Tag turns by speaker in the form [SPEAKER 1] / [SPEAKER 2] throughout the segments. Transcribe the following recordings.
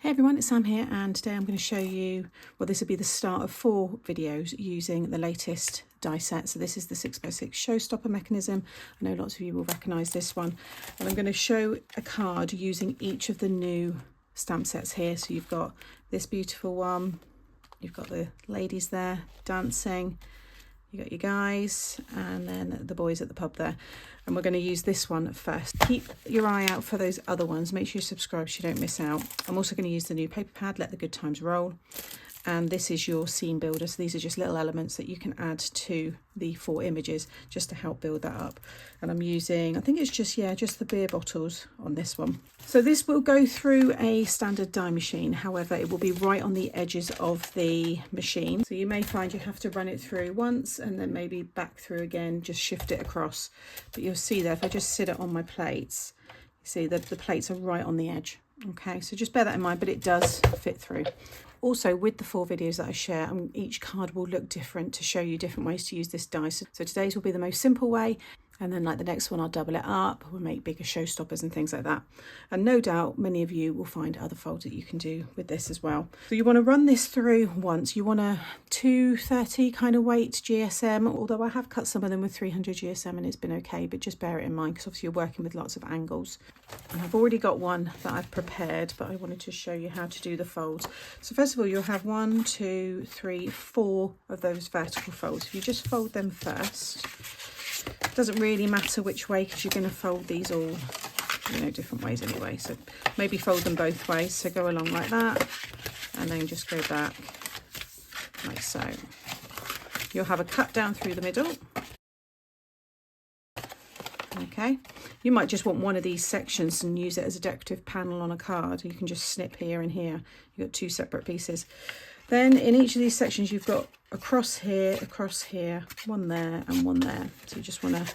[SPEAKER 1] Hey everyone, it's Sam here, and today I'm going to show you, well, this will be the start of 4 videos using the latest die set. So this is the 6x6 Showstopper mechanism. I know lots of you will recognise this one. And I'm going to show a card using each of the new stamp sets here. So you've got this beautiful one, you've got the ladies there dancing, you got your guys, and then the boys at the pub there. And we're going to use this one first. Keep your eye out for those other ones. Make sure you subscribe so you don't miss out. I'm also going to use the new paper pad, Let the Good Times Roll. And this is your scene builder. So these are just little elements that you can add to the 4 images just to help build that up. And I'm using, I think it's just the beer bottles on this one. So this will go through a standard die machine. However, it will be right on the edges of the machine. So you may find you have to run it through once and then maybe back through again, just shift it across. But you'll see there, if I just sit it on my plates, you see that the plates are right on the edge. Okay, so just bear that in mind, but it does fit through. Also, with the 4 videos that I share, each card will look different to show you different ways to use this die. So today's will be the most simple way, and then like the next one I'll double it up, we'll make bigger showstoppers and things like that. And no doubt many of you will find other folds that you can do with this as well. So you want to run this through once. You want a 230 kind of weight GSM, although I have cut some of them with 300 GSM and it's been okay, but just bear it in mind because obviously you're working with lots of angles. And I've already got one that I've prepared, but I wanted to show you how to do the folds. So first of all, you'll have 1, 2, 3, 4 of those vertical folds. If you just fold them first, it doesn't really matter which way because you're going to fold these all, different ways anyway. So maybe fold them both ways. So go along like that and then just go back like so. You'll have a cut down through the middle. Okay, you might just want one of these sections and use it as a decorative panel on a card. You can just snip here and here. You've got 2 separate pieces. Then in each of these sections you've got across here, one there and one there. So you just want to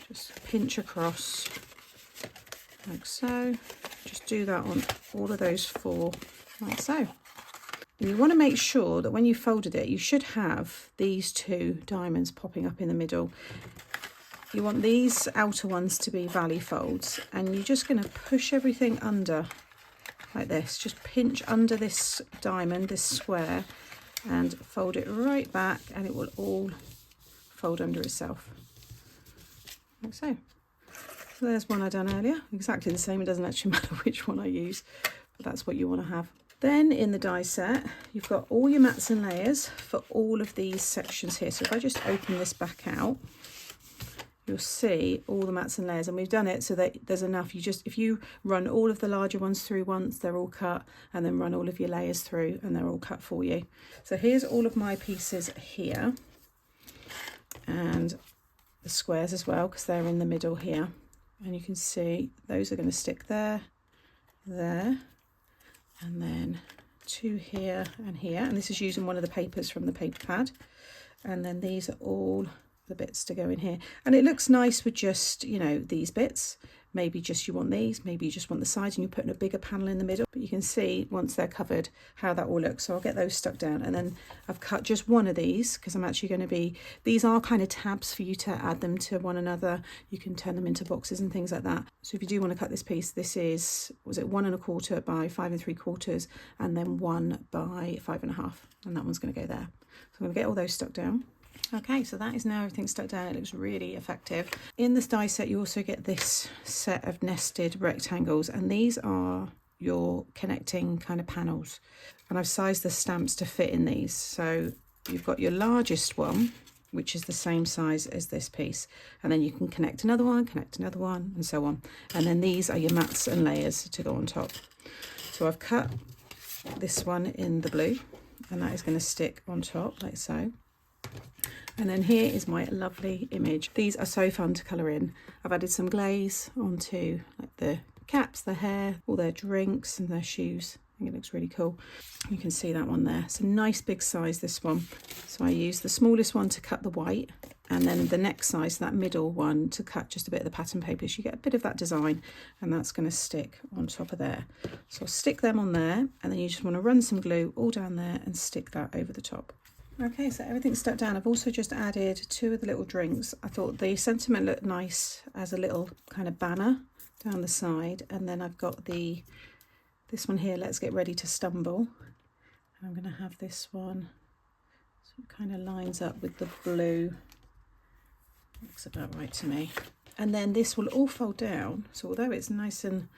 [SPEAKER 1] just pinch across like so. Just do that on all of those 4 like so. And you want to make sure that when you folded it, you should have these 2 diamonds popping up in the middle. You want these outer ones to be valley folds, and you're just going to push everything under like this. Just pinch under this diamond, this square, and fold it right back, and it will all fold under itself like so. So there's one I done earlier, exactly the same. It doesn't actually matter which one I use, but that's what you want to have. Then in the die set, you've got all your mats and layers for all of these sections here. So if I just open this back out, you'll see all the mats and layers, and we've done it so that there's enough. If you run all of the larger ones through once, they're all cut, and then run all of your layers through and they're all cut for you. So here's all of my pieces here, and the squares as well, because they're in the middle here. And you can see those are going to stick there, there, and then 2 here and here. And this is using one of the papers from the paper pad. And then these are all the bits to go in here, and it looks nice with just these bits. Maybe just you want these, maybe you just want the sides and you're putting a bigger panel in the middle, but you can see once they're covered how that will look. So I'll get those stuck down, and then I've cut just one of these because I'm actually going to be, these are kind of tabs for you to add them to one another. You can turn them into boxes and things like that. So if you do want to cut this piece, this is, was it 1 1/4 by 5 3/4, and then 1 by 5 1/2, and that one's going to go there. So I'm going to get all those stuck down. Okay, so that is now everything stuck down. It looks really effective. In this die set, you also get this set of nested rectangles, and these are your connecting kind of panels. And I've sized the stamps to fit in these. So you've got your largest one, which is the same size as this piece. And then you can connect another one, and so on. And then these are your mats and layers to go on top. So I've cut this one in the blue, and that is going to stick on top like so. And then here is my lovely image. These are so fun to colour in. I've added some glaze onto like the caps, the hair, all their drinks and their shoes. I think it looks really cool. You can see that one there. It's a nice big size, this one. So I use the smallest one to cut the white, and then the next size, that middle one, to cut just a bit of the pattern paper. So you get a bit of that design, and that's going to stick on top of there. So I'll stick them on there, and then you just want to run some glue all down there and stick that over the top. Okay, so everything's stuck down. I've also just added 2 of the little drinks. I thought the sentiment looked nice as a little kind of banner down the side, and then I've got the This one here, Let's Get Ready to Stumble. I'm going to have this one, so it kind of lines up with the blue. Looks about right to me. And then this will all fold down. So although it's nice and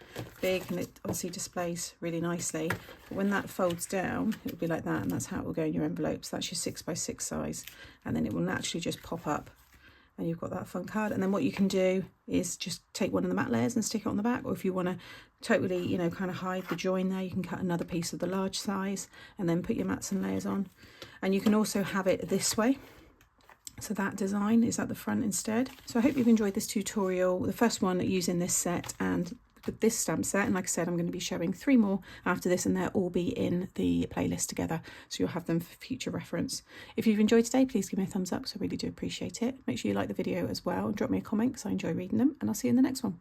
[SPEAKER 1] big and it obviously displays really nicely, but when that folds down, it will be like that, and that's how it will go in your envelopes. That's your 6x6 size. And then it will naturally just pop up and you've got that fun card. And then what you can do is just take one of the matte layers and stick it on the back, or if you want to totally, you know, kind of hide the join there, you can cut another piece of the large size and then put your mattes and layers on. And you can also have it this way. So that design is at the front instead. So I hope you've enjoyed this tutorial, the first one using this set and with this stamp set. And like I said, I'm going to be showing 3 more after this, and they'll all be in the playlist together, so you'll have them for future reference. If you've enjoyed today, please give me a thumbs up, because I really do appreciate it. Make sure you like the video as well and drop me a comment, because I enjoy reading them, and I'll see you in the next one.